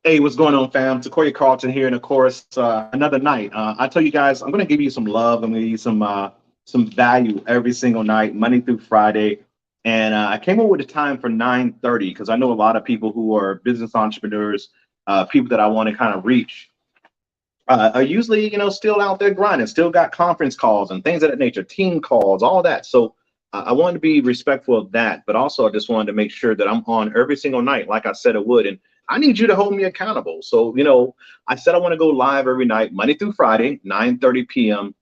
Hey, what's going on, fam? Takoya Carlton here, and of course, another night. I tell you guys, I'm going to give you some love. I'm going to give you some value every single night, Monday through Friday. And I came up with a time for 9:30 because I know a lot of people who are business entrepreneurs, people that I want to kind of reach, are usually, still out there grinding, still got conference calls and things of that nature, team calls, all that. So I wanted to be respectful of that, but also I just wanted to make sure that I'm on every single night, like I said I would. And I need you to hold me accountable. So, I said I want to go live every night, Monday through Friday, 9:30 p.m.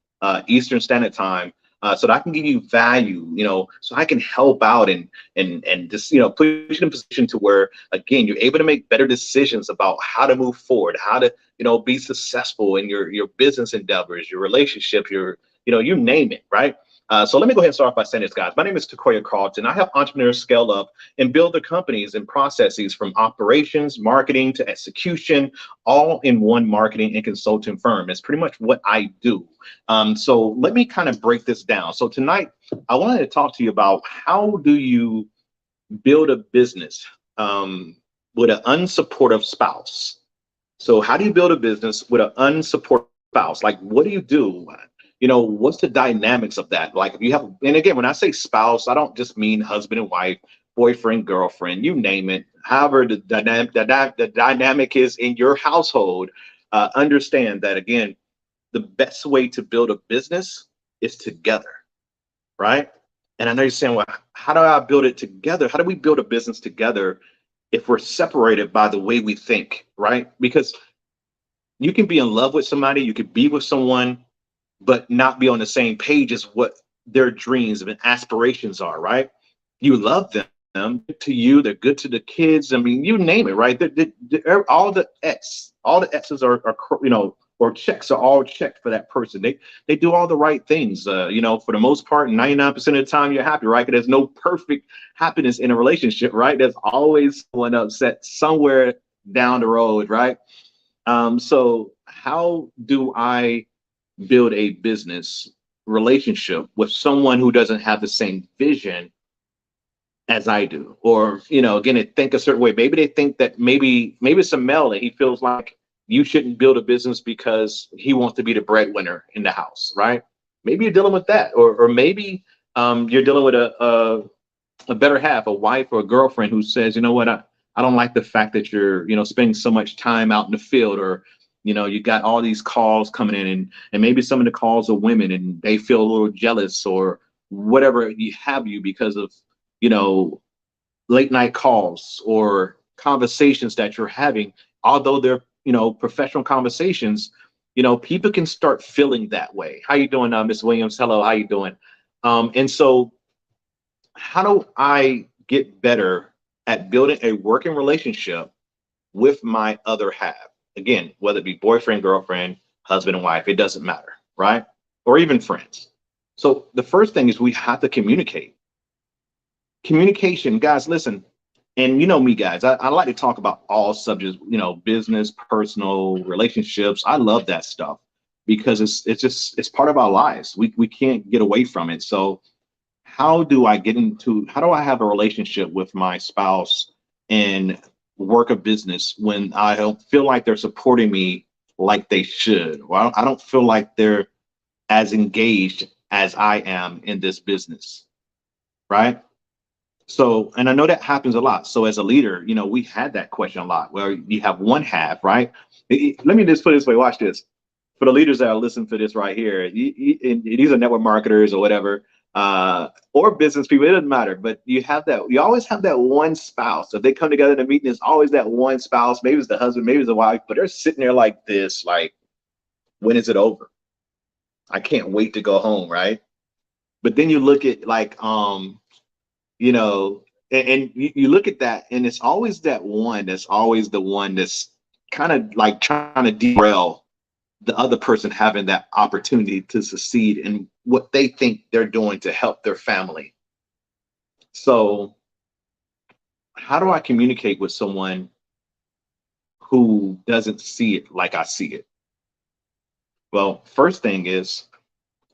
Eastern Standard Time. So that I can give you value, so I can help out and just, put you in a position to where, again, you're able to make better decisions about how to move forward, how to, be successful in your business endeavors, your relationships, you name it, right? So let me go ahead and start off by saying this, guys. My name is Takoya Carlton. I help entrepreneurs scale up and build their companies and processes from operations, marketing to execution, all in one marketing and consulting firm. It's pretty much what I do. So let me kind of break this down. So tonight, I wanted to talk to you about how do you build a business with an unsupportive spouse. So how do you build a business with an unsupportive spouse? Like, what do you do? What's the dynamics of that? Like, if you have, and again, when I say spouse, I don't just mean husband and wife, boyfriend, girlfriend, you name it. However, the dynamic is in your household. Understand that, again, the best way to build a business is together, right? And I know you're saying, well, how do I build it together? How do we build a business together if we're separated by the way we think, right? Because you can be in love with somebody, you could be with someone, but not be on the same page as what their dreams and aspirations are, right? You love them, good to you, they're good to the kids. I mean, you name it, right? All the X's are, or checks are all checked for that person. They do all the right things. For the most part, 99% of the time you're happy, right? 'Cause there's no perfect happiness in a relationship, right? There's always someone upset somewhere down the road, right? So how do I build a business relationship with someone who doesn't have the same vision as I do? Or, again, they think a certain way. Maybe they think that maybe it's a male and he feels like you shouldn't build a business because he wants to be the breadwinner in the house, right? Maybe you're dealing with that. Or maybe you're dealing with a better half, a wife or a girlfriend who says, you know what, I don't like the fact that you're, spending so much time out in the field, or, you got all these calls coming in, and maybe some of the calls are women and they feel a little jealous or whatever you because of, late night calls or conversations that you're having, although they're, professional conversations, people can start feeling that way. How you doing, Miss Williams? Hello, how you doing? And so how do I get better at building a working relationship with my other half? Again, whether it be boyfriend, girlfriend, husband and wife, it doesn't matter, right? Or even friends. So the first thing is we have to communicate. Communication, guys, listen, and you know me, guys, I like to talk about all subjects, business, personal, relationships. I love that stuff because it's part of our lives. We can't get away from it. So how do I have a relationship with my spouse and work a business when I don't feel like they're supporting me like they should? Well, I don't feel like they're as engaged as I am in this business, right? So, and I know that happens a lot. So as a leader, we had that question a lot where you have one half, right? Let me just put it this way. Watch this. For the leaders that are listening to this right here, these are network marketers or whatever, or business people, it doesn't matter. But you always have that one spouse. If they come together in a meeting, there's always that one spouse. Maybe it's the husband, maybe it's the wife, but they're sitting there like this, like, when is it over? I can't wait to go home, right? But then you look at like, and you look at that, and it's always that one that's always the one that's kind of like trying to derail the other person having that opportunity to succeed in what they think they're doing to help their family. So how do I communicate with someone who doesn't see it like I see it? Well, first thing is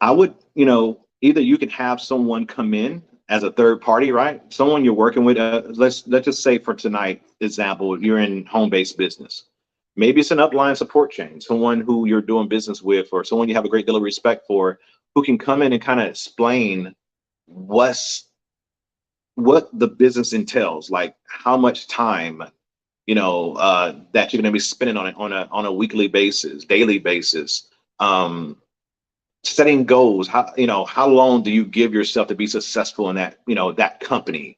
I would, either you can have someone come in as a third party, right? Someone you're working with. Let's just say for tonight example, you're in home-based business. Maybe it's an upline support chain, someone who you're doing business with, or someone you have a great deal of respect for, who can come in and kind of explain what's what the business entails, like how much time, that you're going to be spending on it on a weekly basis, daily basis. Um, Setting goals. How long do you give yourself to be successful in that company?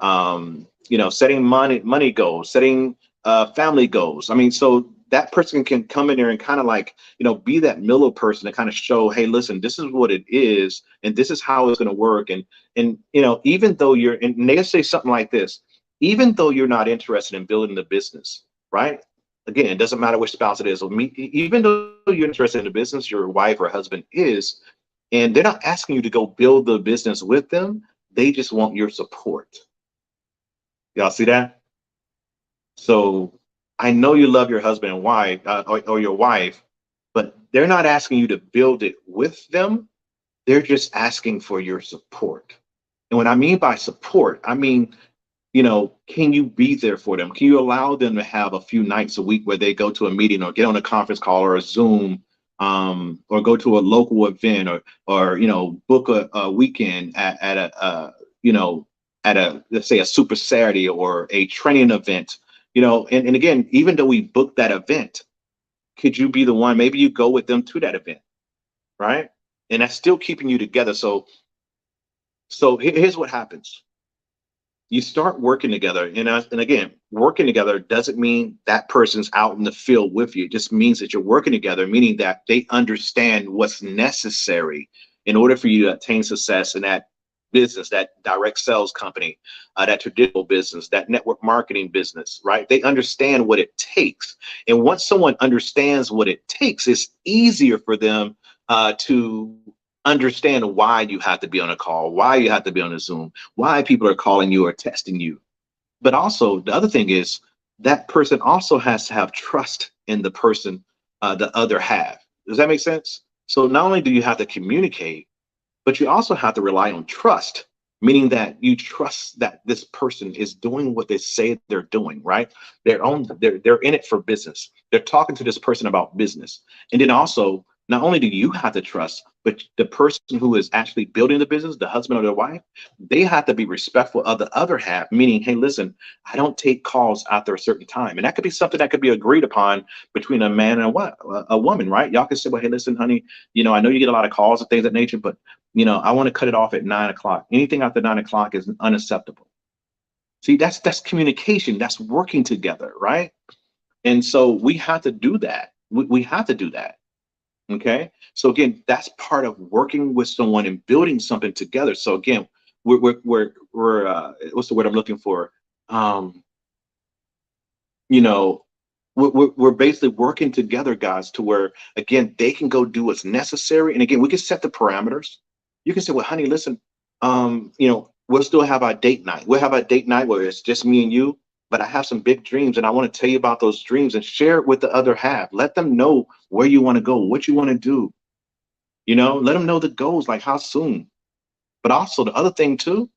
Setting money goals, setting family goals. I mean, so that person can come in there and kind of like, be that middle person to kind of show, hey, listen, this is what it is, and this is how it's going to work. And even though and they say something like this, even though you're not interested in building the business, right? Again, it doesn't matter which spouse it is. Even though you're interested in the business, your wife or husband is, and they're not asking you to go build the business with them. They just want your support. Y'all see that? So I know you love your husband and wife, or your wife, but they're not asking you to build it with them. They're just asking for your support. And what I mean by support, I mean, can you be there for them? Can you allow them to have a few nights a week where they go to a meeting or get on a conference call or a Zoom, or go to a local event, or book a weekend at a, let's say, a Super Saturday or a training event, and again, even though we book that event, could you be the one? Maybe you go with them to that event, right? And that's still keeping you together. So here's what happens. You start working together, and again, working together doesn't mean that person's out in the field with you. It just means that you're working together, meaning that they understand what's necessary in order for you to attain success in that business, that direct sales company, that traditional business, that network marketing business, right? They understand what it takes. And once someone understands what it takes, it's easier for them to understand why you have to be on a call, why you have to be on a Zoom, why people are calling you or texting you. But also, the other thing is that person also has to have trust in the person, the other half. Does that make sense? So not only do you have to communicate, but you also have to rely on trust, meaning that you trust that this person is doing what they say they're doing, right? They're in it for business. They're talking to this person about business. And then also, not only do you have to trust, but the person who is actually building the business, the husband or the wife, they have to be respectful of the other half, meaning, hey, listen, I don't take calls after a certain time. And that could be something that could be agreed upon between a man and a woman, right? Y'all can say, well, hey, listen, honey, I know you get a lot of calls and things of that nature, but I want to cut it off at 9 o'clock. Anything after 9 o'clock is unacceptable. See, that's communication. That's working together, right? And so we have to do that. We have to do that. Okay. So again, that's part of working with someone and building something together. So again, we're what's the word I'm looking for? You know, we're basically working together, guys, to where again they can go do what's necessary. And again, we can set the parameters. You can say, well, honey, listen, we'll still have our date night. We'll have our date night where it's just me and you, but I have some big dreams and I want to tell you about those dreams and share it with the other half. Let them know where you want to go, what you want to do. Let them know the goals, like how soon. But also the other thing too,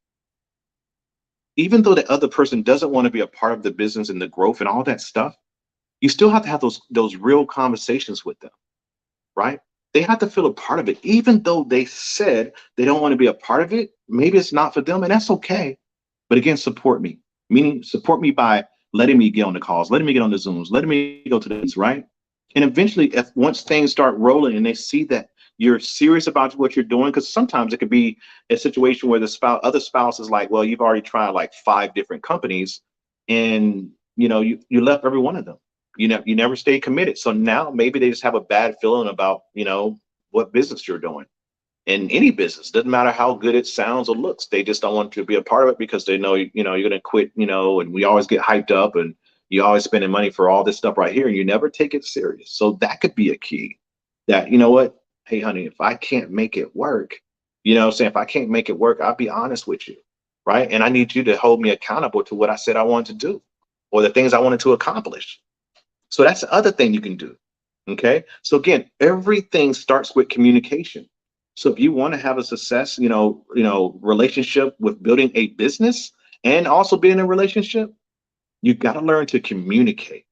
even though the other person doesn't want to be a part of the business and the growth and all that stuff, you still have to have those real conversations with them, right? They have to feel a part of it, even though they said they don't want to be a part of it. Maybe it's not for them, and that's okay. But again, support me, meaning support me by letting me get on the calls, letting me get on the Zooms, letting me go to things, right? And eventually, if once things start rolling and they see that you're serious about what you're doing, because sometimes it could be a situation where the other spouse is like, well, you've already tried like 5 different companies, and you left every one of them. You never stay committed. So now maybe they just have a bad feeling about what business you're doing. In any business, doesn't matter how good it sounds or looks, they just don't want you to be a part of it because they know you're going to quit. And we always get hyped up, and you always spending money for all this stuff right here, and you never take it serious. So that could be a key. That what, hey, honey, if I can't make it work, if I can't make it work, I'll be honest with you, right? And I need you to hold me accountable to what I said I wanted to do, or the things I wanted to accomplish. So that's the other thing you can do. Okay. So again, everything starts with communication. So if you want to have a success, relationship with building a business and also being in a relationship, you got to learn to communicate.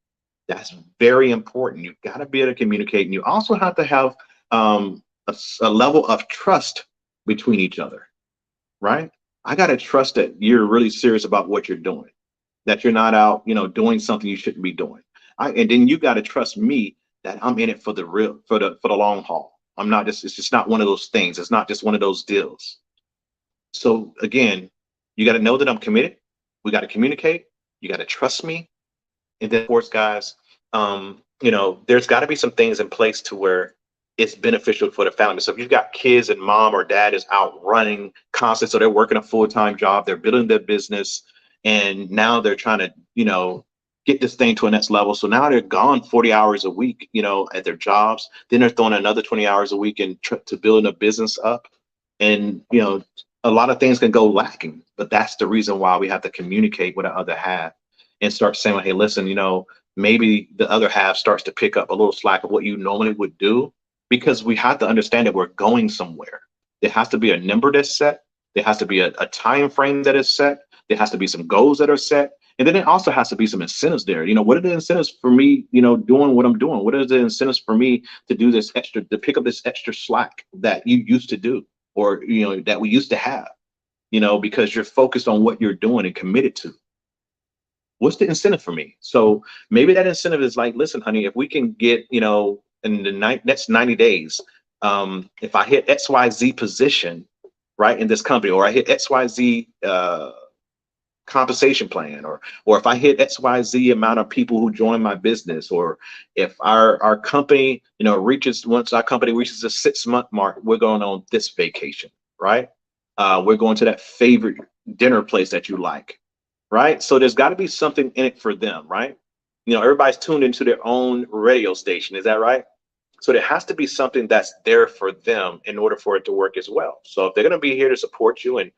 That's very important. You've got to be able to communicate, and you also have to have a level of trust between each other, right? I got to trust that you're really serious about what you're doing, that you're not out, doing something you shouldn't be doing. And then you got to trust me that I'm in it for the real, for the long haul. I'm not just, it's just not one of those things. It's not just one of those deals. So again, you got to know that I'm committed. We got to communicate. You got to trust me. And then, of course, guys, there's got to be some things in place to where it's beneficial for the family. So if you've got kids and mom or dad is out running constant, so they're working a full-time job, they're building their business, and now they're trying to, get this thing to a next level. So now they're gone 40 hours a week, at their jobs. Then they're throwing another 20 hours a week to building a business up. And, a lot of things can go lacking, but that's the reason why we have to communicate with the other half and start saying, hey, listen, maybe the other half starts to pick up a little slack of what you normally would do, because we have to understand that we're going somewhere. There has to be a number that's set. There has to be a time frame that is set. There has to be some goals that are set. And then it also has to be some incentives there. What are the incentives for me, doing what I'm doing? What are the incentives for me to do this extra, to pick up this extra slack that you used to do, or, that we used to have, because you're focused on what you're doing and committed to. What's the incentive for me? So maybe that incentive is like, listen, honey, if we can get, in the next 90 days, if I hit XYZ position, right, in this company, or I hit XYZ compensation plan, or if I hit XYZ amount of people who join my business, or if our company, once our company reaches a 6-month mark, we're going on this vacation, right? We're going to that favorite dinner place that you like. Right. So there's got to be something in it for them. Right. Everybody's tuned into their own radio station. Is that right? So there has to be something that's there for them in order for it to work as well. So if they're going to be here to support you and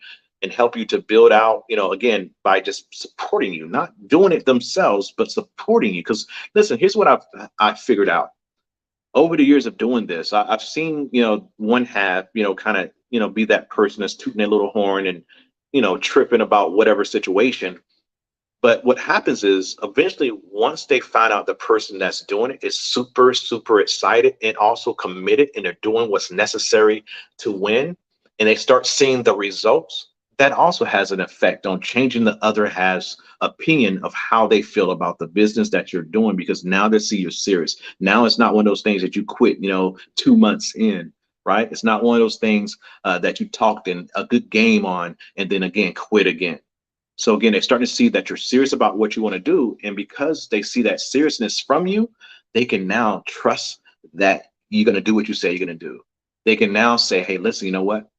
help you to build out, again, by just supporting you, not doing it themselves, but supporting you. Because listen, here's what I've figured out over the years of doing this. I've seen, one half, kind of, be that person that's tooting their little horn and, tripping about whatever situation. But what happens is eventually, once they find out the person that's doing it is super, super excited and also committed, and they're doing what's necessary to win, and they start seeing the results, that also has an effect on changing the other half's opinion of how they feel about the business that you're doing, because now they see you're serious. Now it's not one of those things that you quit, 2 months in. Right? It's not one of those things that you talked in a good game on and then again quit again. So again, they're starting to see that you're serious about what you want to do, and because they see that seriousness from you, they can now trust that you're going to do what you say you're going to do. They can now say, hey, listen, you know what?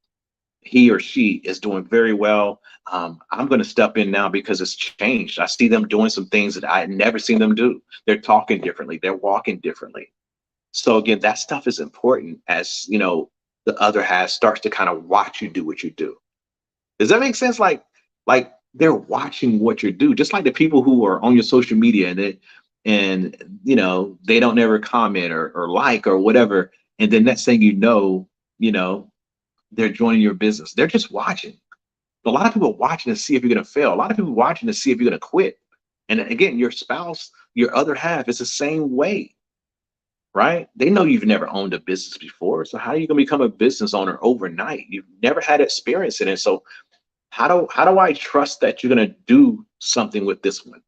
He or she is doing very well. I'm going to step in now because it's changed. I see them doing some things that I had never seen them do. They're talking differently. They're walking differently. So again, that stuff is important as, the other half starts to kind of watch you do what you do. Does that make sense? Like they're watching what you do, just like the people who are on your social media and they don't ever comment or like or whatever. And then next thing they're joining your business. They're just watching. A lot of people are watching to see if you're going to fail. A lot of people are watching to see if you're going to quit. And again, your spouse, your other half is the same way. Right? They know you've never owned a business before. So how are you going to become a business owner overnight? You've never had experience in it. So how do I trust that you're going to do something with this one?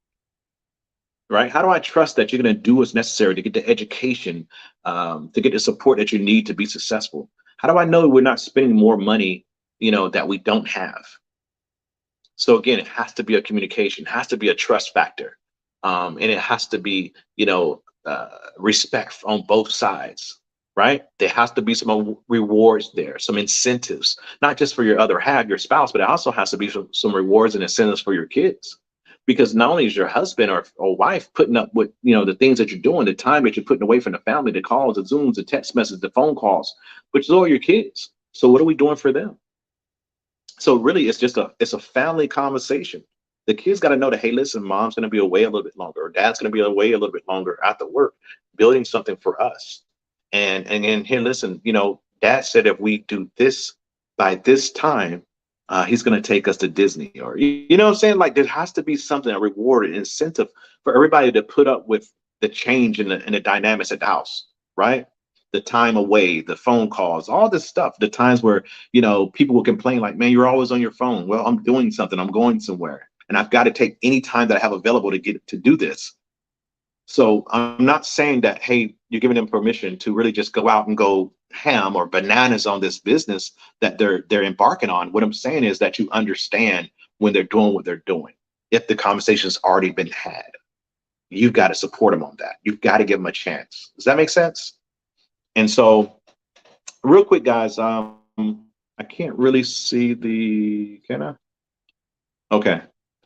Right? How do I trust that you're going to do what's necessary to get the education, to get the support that you need to be successful? How do I know we're not spending more money, that we don't have? So again, it has to be a communication, has to be a trust factor. And it has to be, respect on both sides, right? There has to be some rewards there, some incentives, not just for your other half, your spouse, but it also has to be some rewards and incentives for your kids. Because not only is your husband or wife putting up with, the things that you're doing, the time that you're putting away from the family, the calls, the Zooms, the text messages, the phone calls, but so are your kids. So what are we doing for them? So really, it's a family conversation. The kids got to know that, hey, listen, mom's going to be away a little bit longer, or dad's going to be away a little bit longer after work, building something for us. And here, listen, dad said if we do this by this time, he's going to take us to Disney, or you know what I'm saying? Like there has to be something, a reward, an incentive for everybody to put up with the change in the dynamics at the house, right? The time away, the phone calls, all this stuff, the times where, people will complain like, man, you're always on your phone. Well, I'm doing something, I'm going somewhere, and I've got to take any time that I have available to do this. So I'm not saying that, hey, you're giving them permission to really just go out and go ham or bananas on this business that they're embarking on. What I'm saying is that you understand when they're doing what they're doing. If the conversation's already been had, you've got to support them on that. You've got to give them a chance. Does that make sense? And so, real quick, guys, I can't really see can I? Okay.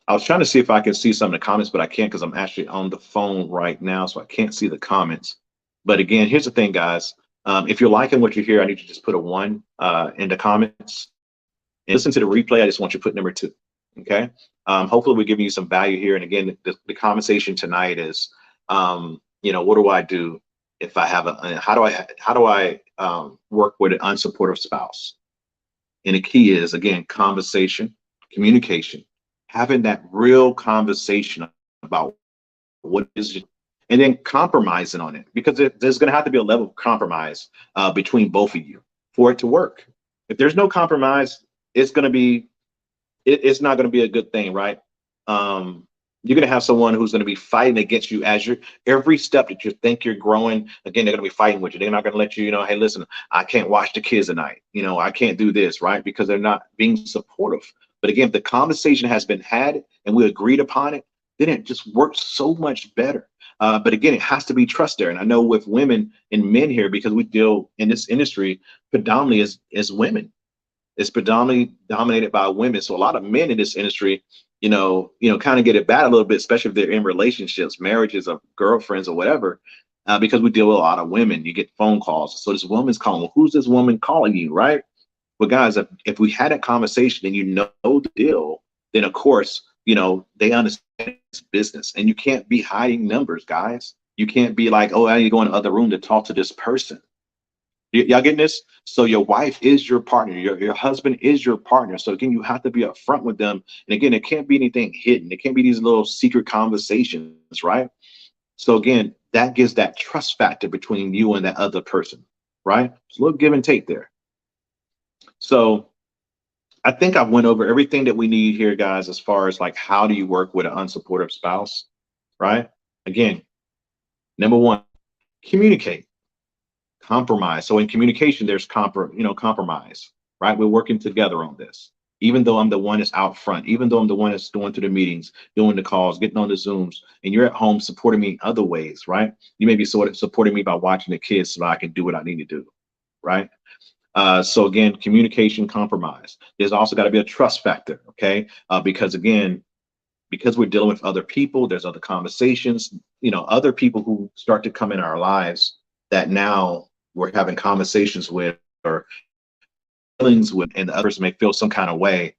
I was trying to see if I can see some of the comments, but I can't because I'm actually on the phone right now, so I can't see the comments. But again, here's the thing, guys. If you're liking what you hear, I need you to just put a 1 in the comments. And listen to the replay. I just want you to put number 2. Okay. Hopefully we're giving you some value here. And again, the conversation tonight is, what do I do if I have how do I work with an unsupportive spouse? And the key is, again, conversation, communication, having that real conversation about what is it, and then compromising on it, because there's going to have to be a level of compromise between both of you for it to work. If there's no compromise, it's going to be, it's not going to be a good thing, right? You're going to have someone who's going to be fighting against you as every step that you think you're growing. Again, they're going to be fighting with you. They're not going to let you, hey, listen, I can't watch the kids tonight. I can't do this, right? Because they're not being supportive. But again, if the conversation has been had and we agreed upon it, then it just works so much better. But again, it has to be trust there. And I know with women and men here, because we deal in this industry predominantly as women, it's predominantly dominated by women. So a lot of men in this industry, kind of get it bad a little bit, especially if they're in relationships, marriages, or girlfriends or whatever, because we deal with a lot of women. You get phone calls. So this woman's calling. Well, who's this woman calling you, right? But guys, if we had a conversation and you know the deal, then of course, they understand it's business. And you can't be hiding numbers, guys. You can't be like, oh, I need to go in the other room to talk to this person. Y'all getting this? So your wife is your partner. Your husband is your partner. So again, you have to be upfront with them. And again, it can't be anything hidden. It can't be these little secret conversations, right? So again, that gives that trust factor between you and that other person, right? It's a little give and take there. So I think I've went over everything that we need here, guys, as far as like, how do you work with an unsupportive spouse, right? Again, number 1, communicate. Compromise. So in communication, there's compromise, right? We're working together on this. Even though I'm the one that's out front, even though I'm the one that's going through the meetings, doing the calls, getting on the Zooms, and you're at home supporting me in other ways, right? You may be sort of supporting me by watching the kids so I can do what I need to do, right? So again, communication, compromise. There's also got to be a trust factor, okay? Because again, because we're dealing with other people, there's other conversations, other people who start to come in our lives that now we're having conversations with or feelings with, and the others may feel some kind of way.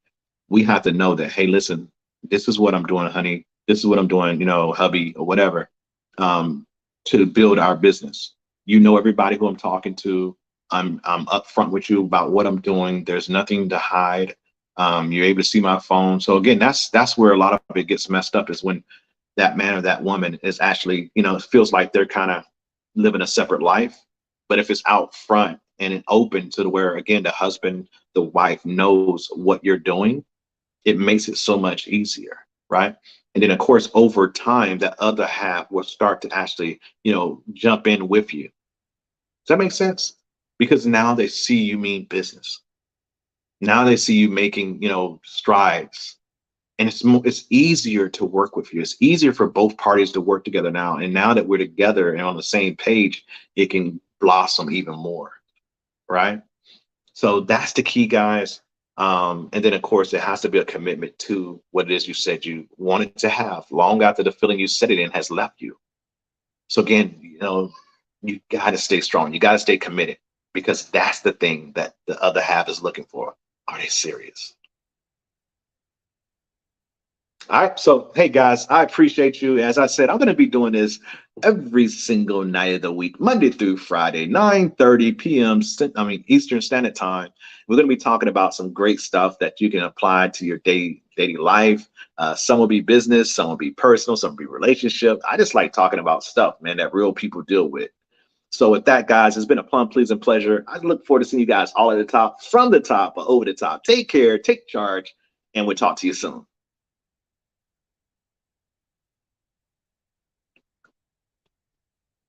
We have to know that, hey, listen, this is what I'm doing, honey. This is what I'm doing, hubby or whatever, to build our business. Everybody who I'm talking to. I'm upfront with you about what I'm doing. There's nothing to hide. You're able to see my phone. So again, that's where a lot of it gets messed up, is when that man or that woman is actually, it feels like they're kind of living a separate life. But if it's out front and open to where, again, the husband, the wife knows what you're doing, it makes it so much easier, right? And then of course, over time, that other half will start to actually, jump in with you. Does that make sense? Because now they see you mean business. Now they see you making, strides. And it's easier to work with you. It's easier for both parties to work together now. And now that we're together and on the same page, it can blossom even more, right? So that's the key, guys. And then, of course, there has to be a commitment to what it is you said you wanted to have long after the feeling you set it in has left you. So again, you got to stay strong. You got to stay committed, because that's the thing that the other half is looking for. Are they serious? All right. So, hey, guys, I appreciate you. As I said, I'm going to be doing this every single night of the week, Monday through Friday, 9:30 p.m. Eastern Standard Time. We're going to be talking about some great stuff that you can apply to your dating life. Some will be business, some will be personal, some will be relationship. I just like talking about stuff, man, that real people deal with. So with that, guys, it's been a plum pleasing pleasure. I look forward to seeing you guys all at the top, from the top, or over the top. Take care, take charge, and we'll talk to you soon.